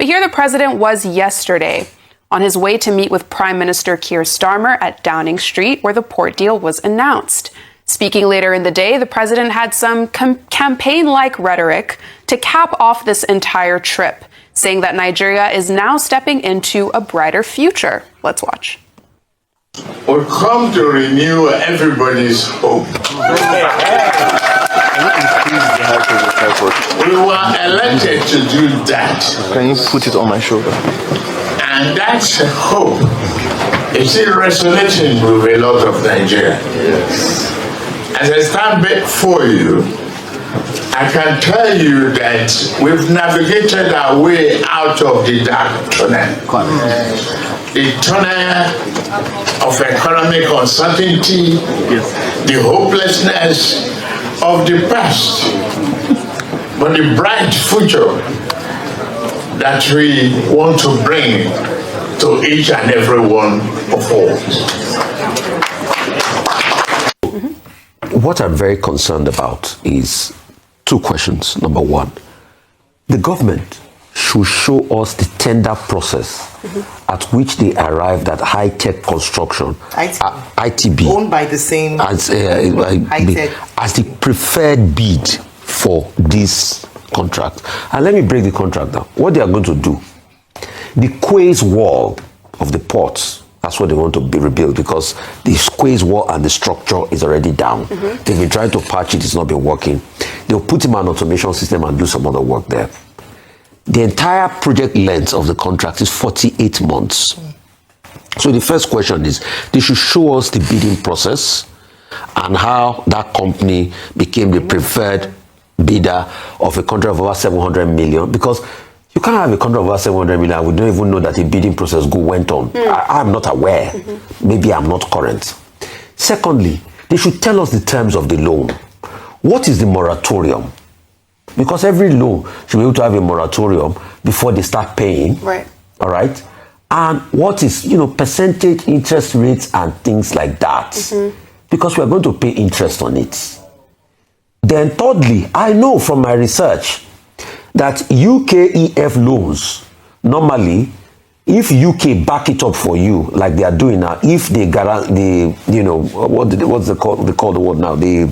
But here the president was yesterday on his way to meet with Prime Minister Keir Starmer at Downing Street, where the port deal was announced. Speaking later in the day, the president had some campaign-like rhetoric to cap off this entire trip, saying that Nigeria is now stepping into a brighter future. Let's watch. We've come to renew everybody's hope. We were elected to do that. Can you put it on my shoulder? And that's hope. It's still resonating with a lot of Nigerians. Yes. As I stand before you, I can tell you that we've navigated our way out of the dark tunnel. The tunnel of economic uncertainty, the hopelessness of the past, but the bright future that we want to bring to each and every one of us. What I'm very concerned about is two questions. Number one, the government should show us the tender process at which they arrived at high-tech construction, ITB, owned by the same as the preferred bid for this contract. And let me break the contract down. What they are going to do, the quays wall of the ports, that's what they want to rebuild, because the quays wall and the structure is already down. They've been trying to patch it, it's not been working. They'll put in an automation system and do some other work there. The entire project length of the contract is 48 months. So the first question is, they should show us the bidding process and how that company became the preferred bidder of a contract of over 700 million, because you can't have a contract of over 700 million and we don't even know that a bidding process went on. I'm not aware. Maybe I'm not current. Secondly, they should tell us the terms of the loan. What is the moratorium? Because every loan should be able to have a moratorium before they start paying. Right. All right. And what is, percentage interest rates and things like that. Because we're going to pay interest on it. Then thirdly, I know from my research that UKEF loans, normally, if UK back it up for you, like they are doing now, if they guarantee, what's they call the word now? They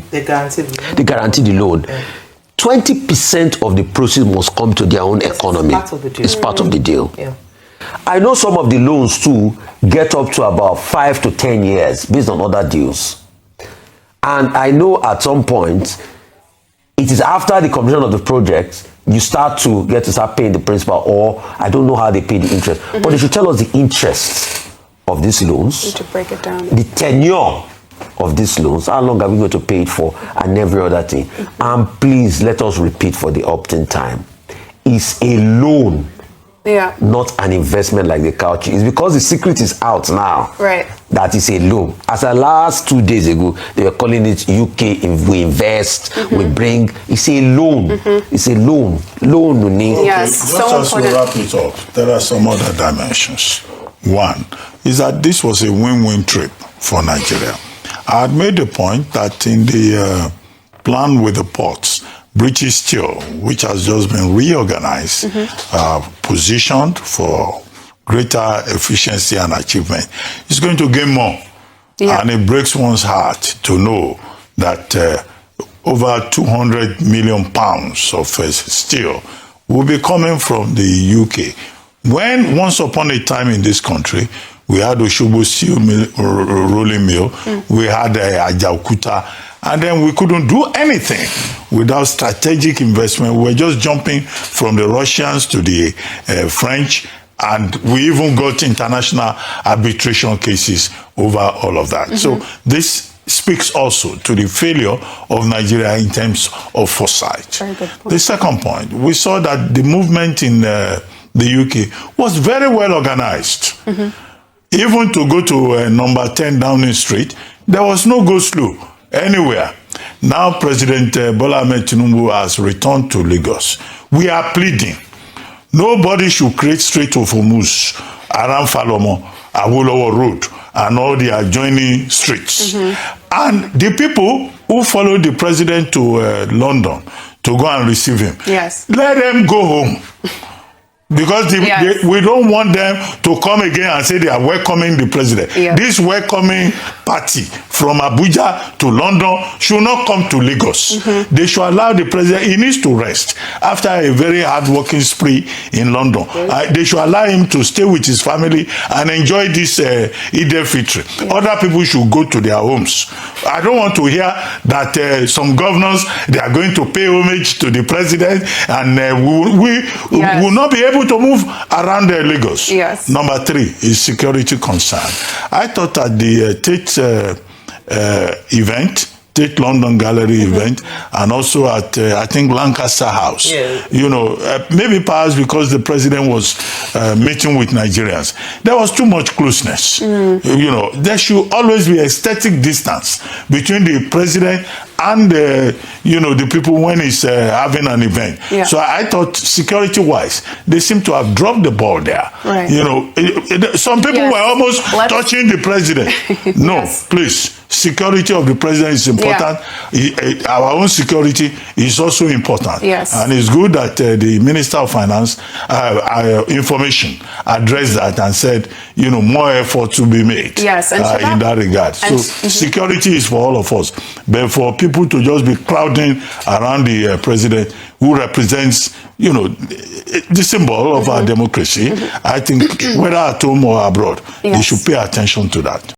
guarantee the loan. 20% of the proceeds must come to their own economy. It's part of the deal. Yeah. I know some of the loans too get up to about 5 to 10 years based on other deals. And I know at some point, it is after the completion of the project, you start paying the principal, or I don't know how they pay the interest. But they should tell us the interest of these loans, to break it down, the tenure of these loans, how long are we going to pay it for, and every other thing. And please let us repeat for the opt-in time. It's a loan, not an investment like the couch. It's because the secret is out now. Right. That is a loan. As the last 2 days ago, they were calling it UK, we invest, we bring. It's a loan. It's a loan. Loan, you need. Yes, just as we wrap it up, there are some other dimensions. One is that this was a win-win trip for Nigeria. I had made the point that in the plan with the ports, British Steel, which has just been reorganized, positioned for greater efficiency and achievement, is going to gain more. And it breaks one's heart to know that over 200 million pounds of steel will be coming from the UK. When once upon a time in this country, we had Oshobo Steel rolling mill, we had Ajaokuta, and then we couldn't do anything without strategic investment. We were just jumping from the Russians to the French, and we even got international arbitration cases over all of that. So this speaks also to the failure of Nigeria in terms of foresight. The second point, we saw that the movement in the UK was very well organized. Even to go to number 10 Downing Street, there was no go-slow anywhere. Now President Bola Ahmed Tinubu has returned to Lagos. We are pleading. Nobody should create Strait of Hormuz around Falomo, Awolowo Road, and all the adjoining streets. And the people who followed the president to London to go and receive him, let them go home. Because we don't want them to come again and say they are welcoming the president. Yes. This welcoming party from Abuja to London should not come to Lagos. They should allow the president, he needs to rest after a very hard-working spree in London. They should allow him to stay with his family and enjoy this Eid al-Fitr. Other people should go to their homes. I don't want to hear that some governors, they are going to pay homage to the president, and we will not be able to move around Lagos. Yes. Number 3 is security concern. I thought at the Tate London Gallery event, and also at I think Lancaster House. You know, maybe perhaps because the president was meeting with Nigerians, there was too much closeness. You know, there should always be aesthetic distance between the president and you know, the people when he's having an event. So I thought security-wise, they seem to have dropped the ball there. You know, some people were almost touching the president. No, please. Security of the president is important. Our own security is also important. And it's good that the Minister of Finance, Information, addressed that and said, you know, more effort to be made in that regard. So security is for all of us. But for people to just be crowding around the president, who represents, you know, the symbol of our democracy, I think whether at home or abroad, they should pay attention to that.